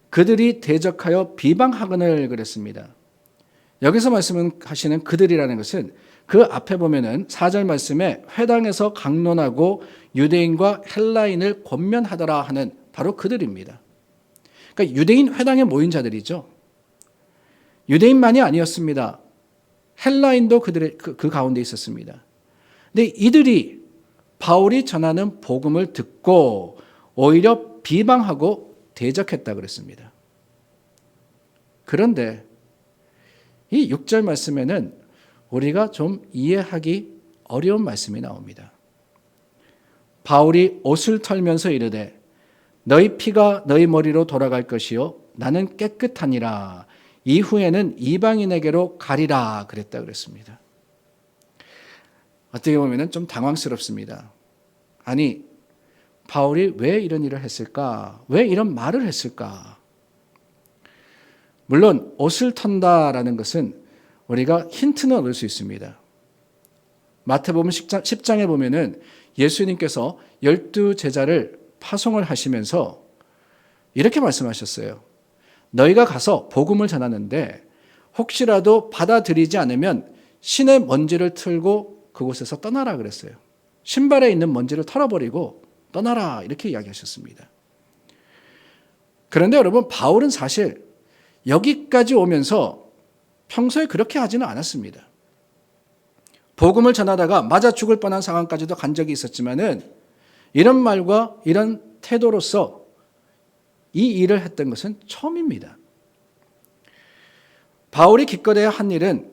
그들이 대적하여 비방하거늘 그랬습니다. 여기서 말씀하시는 그들이라는 것은 그 앞에 보면은 4절 말씀에 회당에서 강론하고 유대인과 헬라인을 권면하더라 하는 바로 그들입니다. 그러니까 유대인 회당에 모인 자들이죠. 유대인만이 아니었습니다. 헬라인도 그 가운데 있었습니다. 근데 이들이 바울이 전하는 복음을 듣고 오히려 비방하고 대적했다 그랬습니다. 그런데 이 6절 말씀에는 우리가 좀 이해하기 어려운 말씀이 나옵니다. 바울이 옷을 털면서 이르되 너희 피가 너희 머리로 돌아갈 것이요 나는 깨끗하니라 이후에는 이방인에게로 가리라 그랬다 그랬습니다. 어떻게 보면 좀 당황스럽습니다. 아니 바울이 왜 이런 일을 했을까? 왜 이런 말을 했을까? 물론 옷을 턴다라는 것은 우리가 힌트는 얻을 수 있습니다. 마태복음 10장에 보면은 예수님께서 12제자를 파송을 하시면서 이렇게 말씀하셨어요. 너희가 가서 복음을 전하는데 혹시라도 받아들이지 않으면 신의 먼지를 틀고 그곳에서 떠나라 그랬어요. 신발에 있는 먼지를 털어버리고 떠나라 이렇게 이야기하셨습니다. 그런데 여러분 바울은 사실 여기까지 오면서 평소에 그렇게 하지는 않았습니다. 복음을 전하다가 맞아 죽을 뻔한 상황까지도 간 적이 있었지만은 이런 말과 이런 태도로서 이 일을 했던 것은 처음입니다. 바울이 기껏해야 한 일은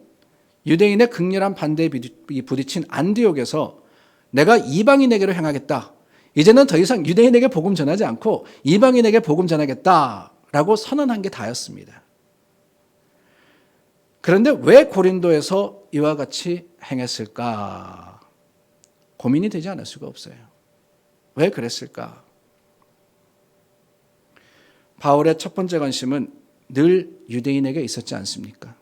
유대인의 극렬한 반대에 부딪힌 안디옥에서 내가 이방인에게로 행하겠다. 이제는 더 이상 유대인에게 복음 전하지 않고 이방인에게 복음 전하겠다라고 선언한 게 다였습니다. 그런데 왜 고린도에서 이와 같이 행했을까? 고민이 되지 않을 수가 없어요. 왜 그랬을까? 바울의 첫 번째 관심은 늘 유대인에게 있었지 않습니까?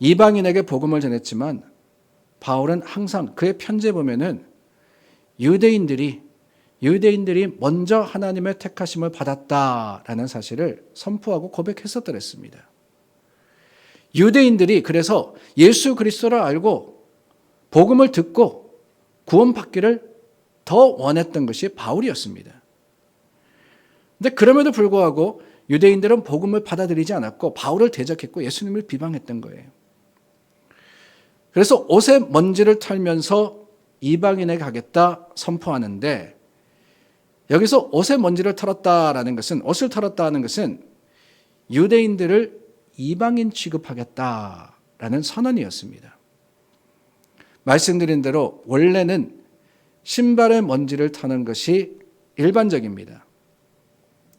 이방인에게 복음을 전했지만 바울은 항상 그의 편지에 보면은 유대인들이 먼저 하나님의 택하심을 받았다라는 사실을 선포하고 고백했었더랬습니다. 유대인들이 그래서 예수 그리스도를 알고 복음을 듣고 구원받기를 더 원했던 것이 바울이었습니다. 그런데 그럼에도 불구하고 유대인들은 복음을 받아들이지 않았고 바울을 대적했고 예수님을 비방했던 거예요. 그래서 옷에 먼지를 털면서 이방인에게 가겠다 선포하는데 여기서 옷에 먼지를 털었다라는 것은 옷을 털었다는 것은 유대인들을 이방인 취급하겠다라는 선언이었습니다. 말씀드린 대로 원래는 신발의 먼지를 터는 것이 일반적입니다.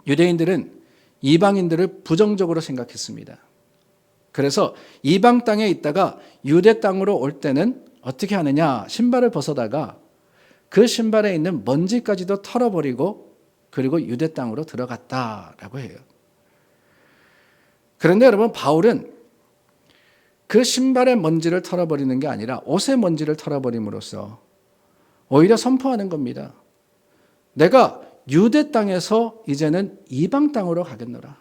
유대인들은 이방인들을 부정적으로 생각했습니다. 그래서 이방 땅에 있다가 유대 땅으로 올 때는 어떻게 하느냐? 신발을 벗어다가 그 신발에 있는 먼지까지도 털어버리고 그리고 유대 땅으로 들어갔다라고 해요. 그런데 여러분 바울은 그 신발의 먼지를 털어버리는 게 아니라 옷의 먼지를 털어버림으로써 오히려 선포하는 겁니다. 내가 유대 땅에서 이제는 이방 땅으로 가겠노라.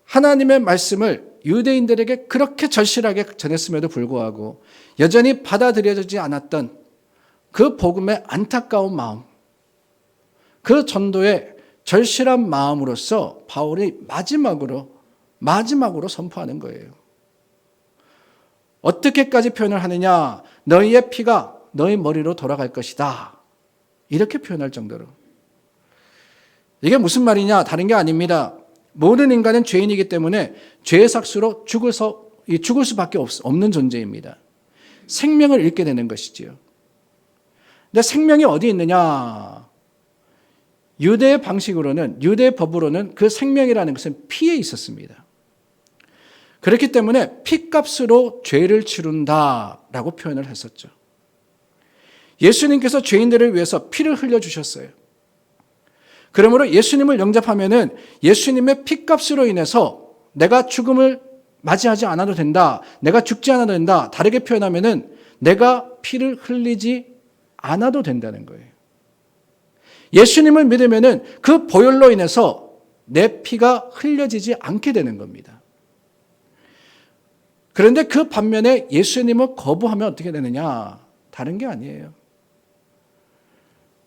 하나님의 말씀을 유대인들에게 그렇게 절실하게 전했음에도 불구하고 여전히 받아들여지지 않았던 그 복음의 안타까운 마음, 그 전도의 절실한 마음으로서 바울이 마지막으로 선포하는 거예요. 어떻게까지 표현을 하느냐? 너희의 피가 너희 머리로 돌아갈 것이다. 이렇게 표현할 정도로. 이게 무슨 말이냐? 다른 게 아닙니다. 모든 인간은 죄인이기 때문에 죄의 삭수로 죽을 수밖에 없는 존재입니다. 생명을 잃게 되는 것이지요. 근데 생명이 어디 있느냐? 유대의 방식으로는, 유대의 법으로는 그 생명이라는 것은 피에 있었습니다. 그렇기 때문에 피값으로 죄를 치룬다라고 표현을 했었죠. 예수님께서 죄인들을 위해서 피를 흘려주셨어요. 그러므로 예수님을 영접하면은 예수님의 피값으로 인해서 내가 죽음을 맞이하지 않아도 된다. 내가 죽지 않아도 된다. 다르게 표현하면은 내가 피를 흘리지 않아도 된다는 거예요. 예수님을 믿으면은 그 보혈로 인해서 내 피가 흘려지지 않게 되는 겁니다. 그런데 그 반면에 예수님을 거부하면 어떻게 되느냐? 다른 게 아니에요.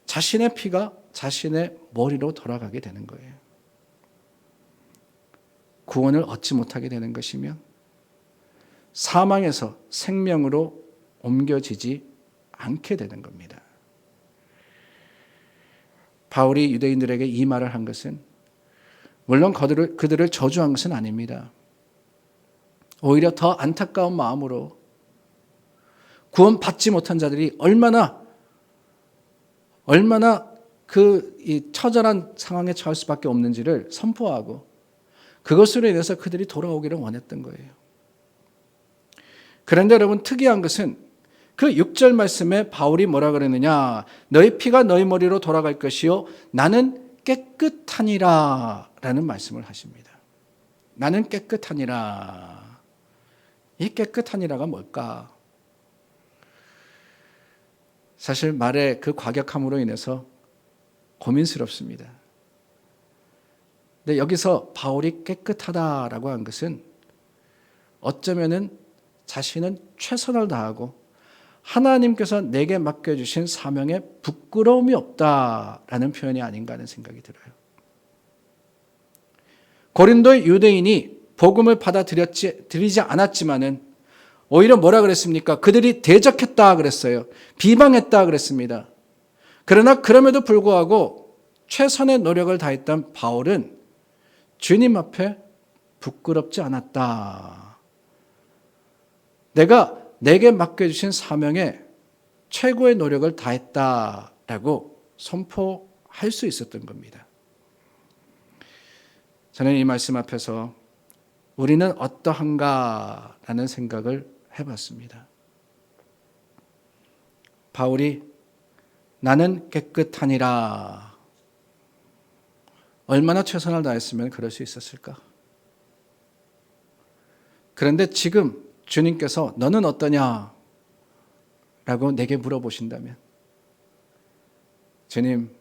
자신의 피가 자신의 머리로 돌아가게 되는 거예요. 구원을 얻지 못하게 되는 것이며 사망에서 생명으로 옮겨지지 않게 되는 겁니다. 바울이 유대인들에게 이 말을 한 것은 물론 그들을 저주한 것은 아닙니다. 오히려 더 안타까운 마음으로 구원받지 못한 자들이 얼마나 이 처절한 상황에 처할 수밖에 없는지를 선포하고 그것으로 인해서 그들이 돌아오기를 원했던 거예요. 그런데 여러분 특이한 것은 그 6절 말씀에 바울이 뭐라 그러느냐? 너희 피가 너희 머리로 돌아갈 것이요 나는 깨끗하니라 라는 말씀을 하십니다. 나는 깨끗하니라. 이 깨끗하니라가 뭘까? 사실 말의 그 과격함으로 인해서 고민스럽습니다. 근데 여기서 바울이 깨끗하다라고 한 것은 어쩌면은 자신은 최선을 다하고 하나님께서 내게 맡겨주신 사명에 부끄러움이 없다라는 표현이 아닌가 하는 생각이 들어요. 고린도의 유대인이 복음을 받아들이지 않았지만은 오히려 뭐라 그랬습니까? 그들이 대적했다 그랬어요. 비방했다 그랬습니다. 그러나 그럼에도 불구하고 최선의 노력을 다했던 바울은 주님 앞에 부끄럽지 않았다. 내게 맡겨주신 사명에 최고의 노력을 다했다라고 선포할 수 있었던 겁니다. 저는 이 말씀 앞에서 우리는 어떠한가라는 생각을 해봤습니다. 바울이 나는 깨끗하니라. 얼마나 최선을 다했으면 그럴 수 있었을까? 그런데 지금 주님께서 너는 어떠냐? 라고 내게 물어보신다면 주님,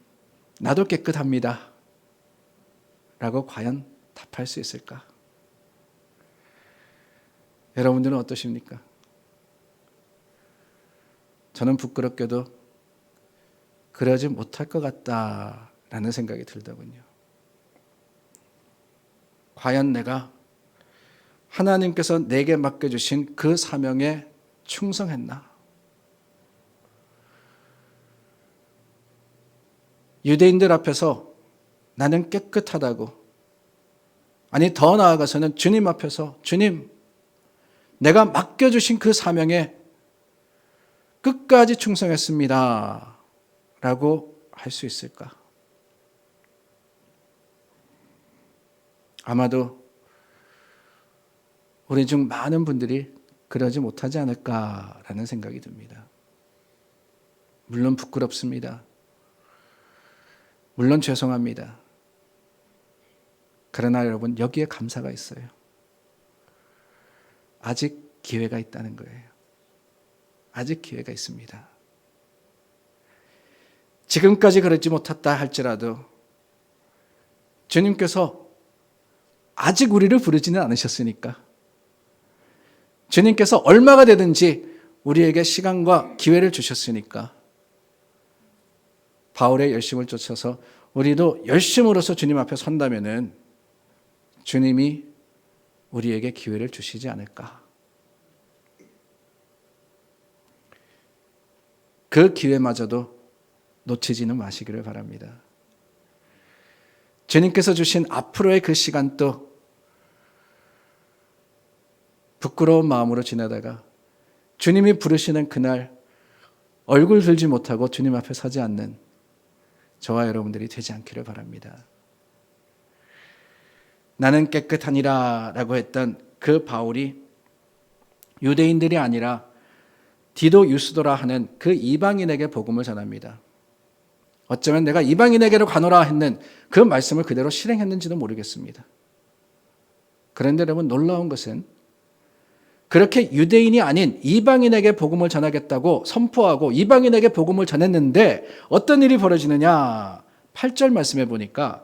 나도 깨끗합니다. 라고 과연 답할 수 있을까? 여러분들은 어떠십니까? 저는 부끄럽게도 그러지 못할 것 같다라는 생각이 들더군요. 과연 내가 하나님께서 내게 맡겨주신 그 사명에 충성했나? 유대인들 앞에서 나는 깨끗하다고, 아니 더 나아가서는 주님 앞에서 주님, 내가 맡겨주신 그 사명에 끝까지 충성했습니다 라고 할 수 있을까? 아마도 우리 중 많은 분들이 그러지 못하지 않을까라는 생각이 듭니다. 물론 부끄럽습니다. 물론 죄송합니다. 그러나 여러분, 여기에 감사가 있어요. 아직 기회가 있다는 거예요. 아직 기회가 있습니다. 지금까지 그러지 못했다 할지라도 주님께서 아직 우리를 부르지는 않으셨으니까, 주님께서 얼마가 되든지 우리에게 시간과 기회를 주셨으니까 바울의 열심을 쫓아서 우리도 열심으로서 주님 앞에 선다면은 주님이 우리에게 기회를 주시지 않을까. 그 기회마저도 놓치지는 마시기를 바랍니다. 주님께서 주신 앞으로의 그 시간도 부끄러운 마음으로 지나다가 주님이 부르시는 그날 얼굴 들지 못하고 주님 앞에 서지 않는 저와 여러분들이 되지 않기를 바랍니다. 나는 깨끗하니라 라고 했던 그 바울이 유대인들이 아니라 디도 유스도라 하는 그 이방인에게 복음을 전합니다. 어쩌면 내가 이방인에게로 가노라 했는 그 말씀을 그대로 실행했는지도 모르겠습니다. 그런데 여러분, 놀라운 것은 그렇게 유대인이 아닌 이방인에게 복음을 전하겠다고 선포하고 이방인에게 복음을 전했는데 어떤 일이 벌어지느냐. 8절 말씀해 보니까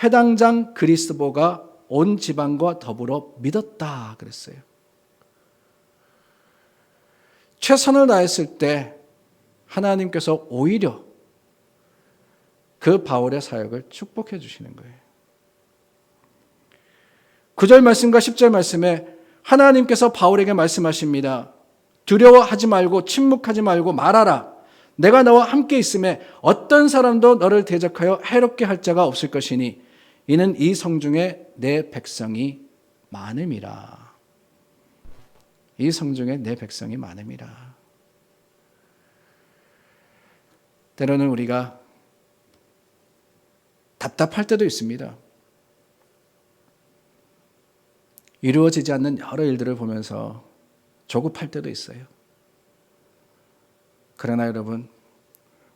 회당장 그리스도가 온 지방과 더불어 믿었다 그랬어요. 최선을 다했을 때 하나님께서 오히려 그 바울의 사역을 축복해 주시는 거예요. 9절 말씀과 10절 말씀에 하나님께서 바울에게 말씀하십니다. 두려워하지 말고 침묵하지 말고 말하라. 내가 너와 함께 있음에 어떤 사람도 너를 대적하여 해롭게 할 자가 없을 것이니 이는 이 성중에 내 백성이 많음이라. 이 성중에 내 백성이 많음이라. 때로는 우리가 답답할 때도 있습니다. 이루어지지 않는 여러 일들을 보면서 조급할 때도 있어요. 그러나 여러분,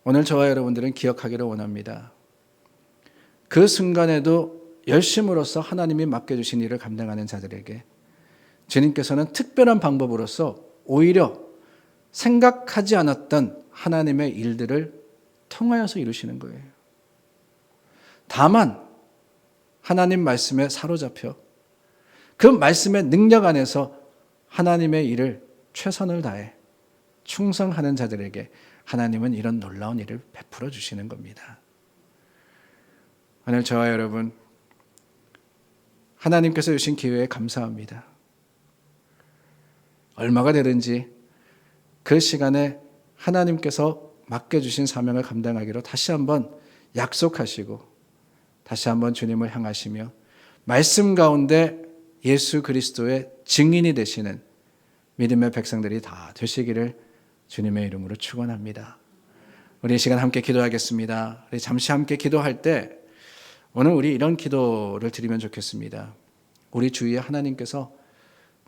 오늘 저와 여러분들은 기억하기를 원합니다. 그 순간에도 열심으로써 하나님이 맡겨주신 일을 감당하는 자들에게 주님께서는 특별한 방법으로서 오히려 생각하지 않았던 하나님의 일들을 통하여서 이루시는 거예요. 다만 하나님 말씀에 사로잡혀 그 말씀의 능력 안에서 하나님의 일을 최선을 다해 충성하는 자들에게 하나님은 이런 놀라운 일을 베풀어 주시는 겁니다. 오늘 저와 여러분, 하나님께서 주신 기회에 감사합니다. 얼마가 되든지 그 시간에 하나님께서 맡겨주신 사명을 감당하기로 다시 한번 약속하시고 다시 한번 주님을 향하시며 말씀 가운데 예수 그리스도의 증인이 되시는 믿음의 백성들이 다 되시기를 주님의 이름으로 축원합니다. 우리 이 시간 함께 기도하겠습니다. 우리 잠시 함께 기도할 때 오늘 우리 이런 기도를 드리면 좋겠습니다. 우리 주위에 하나님께서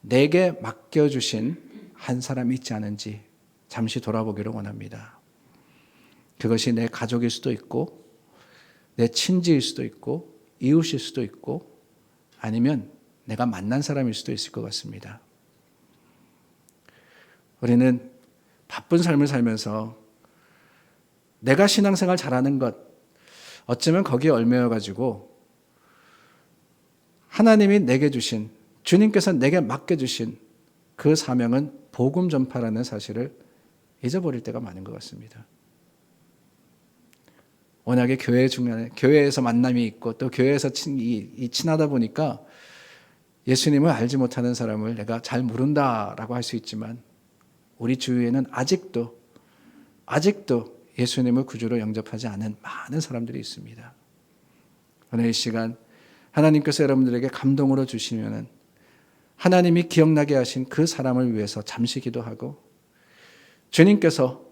내게 맡겨주신 한 사람이 있지 않은지 잠시 돌아보기를 원합니다. 그것이 내 가족일 수도 있고 내 친지일 수도 있고 이웃일 수도 있고 아니면 내가 만난 사람일 수도 있을 것 같습니다. 우리는 바쁜 삶을 살면서 내가 신앙생활 잘하는 것, 어쩌면 거기에 얽매여가지고 하나님이 내게 주신, 주님께서 내게 맡겨주신 그 사명은 복음 전파라는 사실을 잊어버릴 때가 많은 것 같습니다. 워낙에 교회 중간에, 교회에서 만남이 있고 또 교회에서 친하다 보니까 예수님을 알지 못하는 사람을 내가 잘 모른다라고 할 수 있지만 우리 주위에는 아직도 예수님을 구주로 영접하지 않은 많은 사람들이 있습니다. 오늘 이 시간 하나님께서 여러분들에게 감동으로 주시면 하나님이 기억나게 하신 그 사람을 위해서 잠시 기도하고 주님께서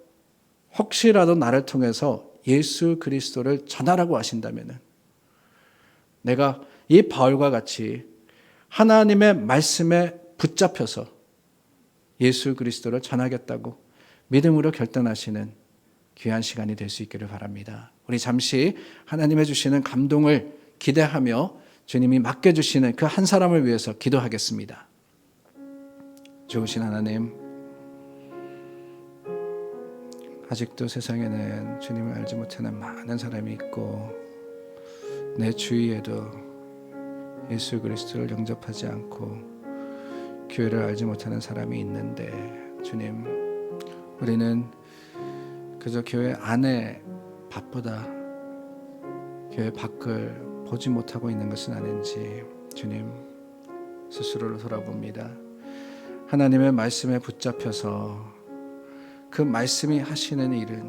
혹시라도 나를 통해서 예수 그리스도를 전하라고 하신다면 내가 이 바울과 같이 하나님의 말씀에 붙잡혀서 예수 그리스도를 전하겠다고 믿음으로 결단하시는 귀한 시간이 될 수 있기를 바랍니다. 우리 잠시 하나님의 주시는 감동을 기대하며 주님이 맡겨주시는 그 한 사람을 위해서 기도하겠습니다. 좋으신 하나님, 아직도 세상에는 주님을 알지 못하는 많은 사람이 있고 내 주위에도 예수 그리스도를 영접하지 않고 교회를 알지 못하는 사람이 있는데 주님, 우리는 그저 교회 안에 바쁘다, 교회 밖을 보지 못하고 있는 것은 아닌지 주님 스스로를 돌아봅니다. 하나님의 말씀에 붙잡혀서 그 말씀이 하시는 일은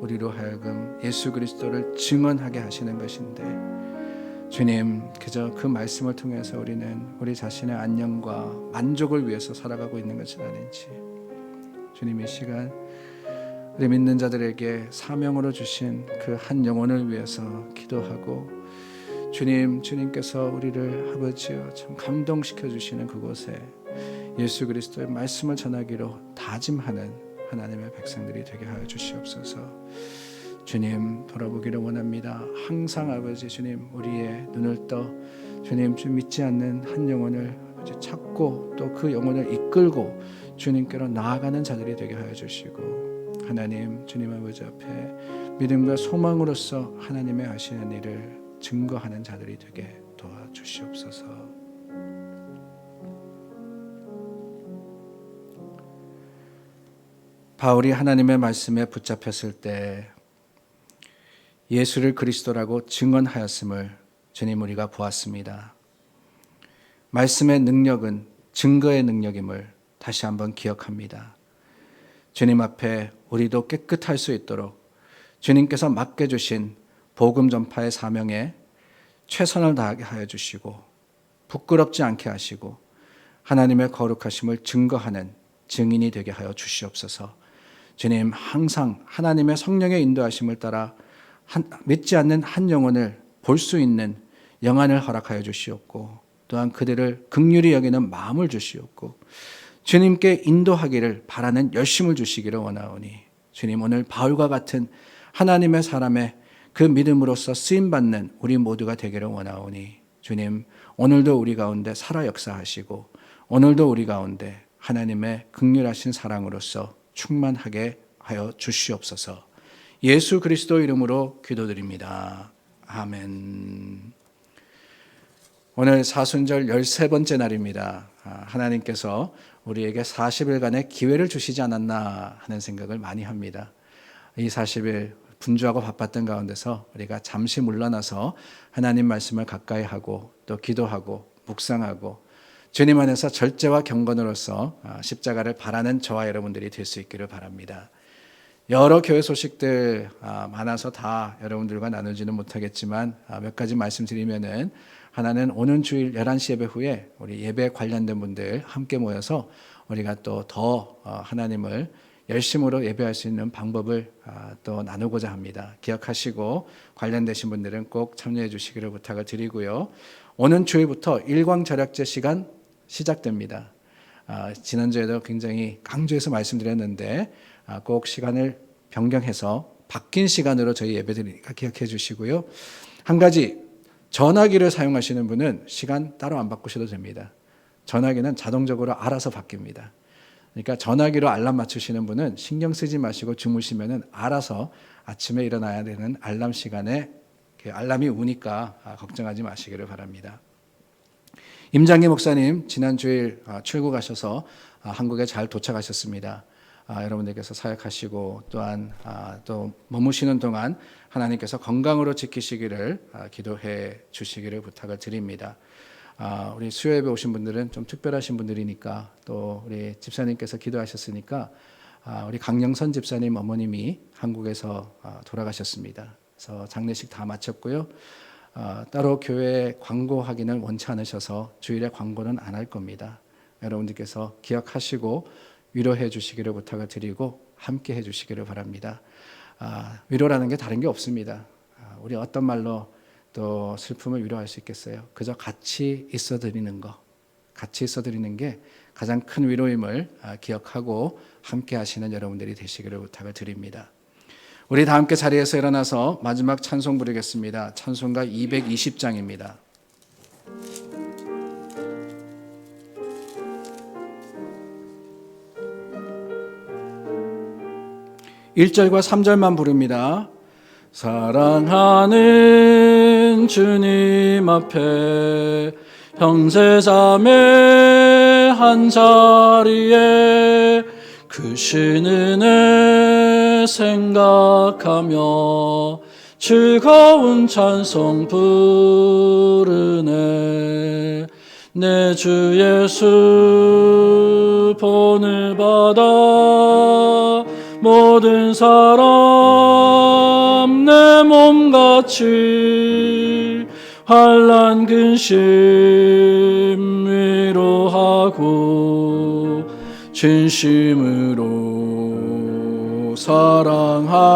우리로 하여금 예수 그리스도를 증언하게 하시는 것인데, 주님, 그저 그 말씀을 통해서 우리는 우리 자신의 안녕과 만족을 위해서 살아가고 있는 것은 아닌지, 주님 이 시간 우리 믿는 자들에게 사명으로 주신 그 한 영혼을 위해서 기도하고, 주님께서 우리를 아버지여 참 감동시켜 주시는 그곳에 예수 그리스도의 말씀을 전하기로 다짐하는 하나님의 백성들이 되게 하여 주시옵소서. 주님 돌아보기를 원합니다. 항상 아버지 주님 우리의 눈을 떠 주님 좀 믿지 않는 한 영혼을 찾고 또 그 영혼을 이끌고 주님께로 나아가는 자들이 되게 하여 주시고, 하나님 주님 아버지 앞에 믿음과 소망으로서 하나님의 하시는 일을 증거하는 자들이 되게 도와주시옵소서. 바울이 하나님의 말씀에 붙잡혔을 때 예수를 그리스도라고 증언하였음을 주님 우리가 보았습니다. 말씀의 능력은 증거의 능력임을 다시 한번 기억합니다. 주님 앞에 우리도 깨끗할 수 있도록 주님께서 맡겨주신 복음 전파의 사명에 최선을 다하게 하여 주시고, 부끄럽지 않게 하시고 하나님의 거룩하심을 증거하는 증인이 되게 하여 주시옵소서. 주님 항상 하나님의 성령의 인도하심을 따라 믿지 않는 한 영혼을 볼 수 있는 영안을 허락하여 주시옵고, 또한 그들을 긍휼히 여기는 마음을 주시옵고, 주님께 인도하기를 바라는 열심을 주시기를 원하오니, 주님 오늘 바울과 같은 하나님의 사람의 그 믿음으로써 쓰임받는 우리 모두가 되기를 원하오니, 주님 오늘도 우리 가운데 살아 역사하시고 오늘도 우리 가운데 하나님의 긍휼하신 사랑으로서 충만하게 하여 주시옵소서. 예수 그리스도 이름으로 기도드립니다. 아멘. 오늘 사순절 13번째 날입니다. 하나님께서 우리에게 40일간의 기회를 주시지 않았나 하는 생각을 많이 합니다. 이 40일 분주하고 바빴던 가운데서 우리가 잠시 물러나서 하나님 말씀을 가까이 하고 또 기도하고 묵상하고 주님 안에서 절제와 경건으로서 십자가를 바라는 저와 여러분들이 될 수 있기를 바랍니다. 여러 교회 소식들 많아서 다 여러분들과 나누지는 못하겠지만 몇 가지 말씀드리면은, 하나는 오는 주일 11시 예배 후에 우리 예배 관련된 분들 함께 모여서 우리가 또 더 하나님을 열심으로 예배할 수 있는 방법을 또 나누고자 합니다. 기억하시고 관련되신 분들은 꼭 참여해 주시기를 부탁을 드리고요. 오는 주일부터 일광절약제 시간 시작됩니다. 지난주에도 굉장히 강조해서 말씀드렸는데 꼭 시간을 변경해서 바뀐 시간으로 저희 예배드리니까 기억해 주시고요. 한 가지, 전화기를 사용하시는 분은 시간 따로 안 바꾸셔도 됩니다. 전화기는 자동적으로 알아서 바뀝니다. 그러니까 전화기로 알람 맞추시는 분은 신경 쓰지 마시고 주무시면은 알아서 아침에 일어나야 되는 알람 시간에 알람이 우니까 걱정하지 마시기를 바랍니다. 임장기 목사님 지난 주일 출국하셔서 한국에 잘 도착하셨습니다. 여러분들께서 사역하시고 또한 또 머무시는 동안 하나님께서 건강으로 지키시기를 기도해 주시기를 부탁을 드립니다. 우리 수요예배 오신 분들은 좀 특별하신 분들이니까, 또 우리 집사님께서 기도하셨으니까 우리 강영선 집사님 어머님이 한국에서 돌아가셨습니다. 그래서 장례식 다 마쳤고요. 따로 교회 광고하기는 원치 않으셔서 주일에 광고는 안 할 겁니다. 여러분들께서 기억하시고 위로해 주시기를 부탁을 드리고 함께 해 주시기를 바랍니다. 위로라는 게 다른 게 없습니다. 우리 어떤 말로 또 슬픔을 위로할 수 있겠어요? 그저 같이 있어 드리는 거, 같이 있어 드리는 게 가장 큰 위로임을 기억하고 함께 하시는 여러분들이 되시기를 부탁을 드립니다. 우리 다 함께 자리에서 일어나서 마지막 찬송 부르겠습니다. 찬송가 220장입니다. 1절과 3절만 부릅니다. 사랑하는 주님 앞에 형제자매 한 자리에 그 신은혜 생각하며 즐거운 찬송 부르네. 내 주 예수 본을 받아 모든 사람 내 몸같이 환난 근심 위로하고 진심으로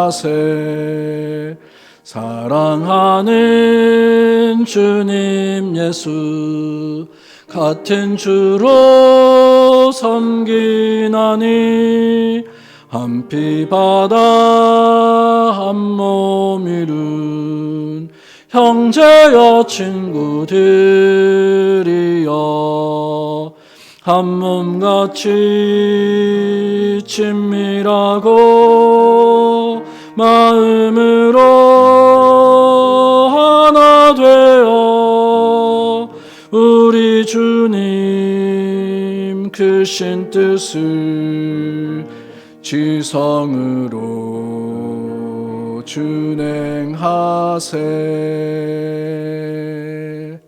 사랑하세. 사랑하는 주님 예수 같은 주로 섬기나니 한 피 바다 한 몸 이룬 형제여 친구들이여 한 몸같이 친밀하고 마음으로 하나 되어 우리 주님 크신 뜻을 지성으로 준행하세.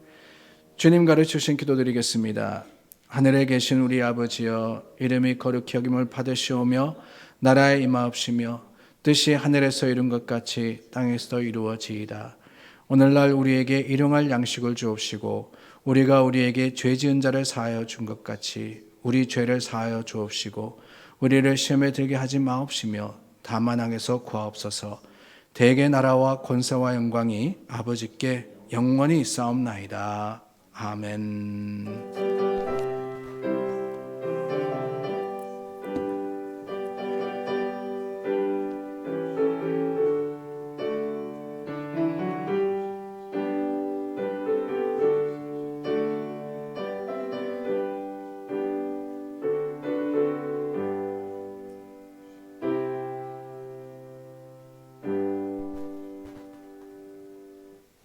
주님 가르치신 기도드리겠습니다. 하늘에 계신 우리 아버지여, 이름이 거룩히 여김을 받으시오며 나라에 임하옵시며 뜻이 하늘에서 이룬 것 같이 땅에서도 이루어지이다. 오늘날 우리에게 일용할 양식을 주옵시고 우리가 우리에게 죄 지은 자를 사하여 준 것 같이 우리 죄를 사하여 주옵시고 우리를 시험에 들게 하지 마옵시며 다만 악에서 구하옵소서. 대개 나라와 권세와 영광이 아버지께 영원히 있사옵나이다. 아멘.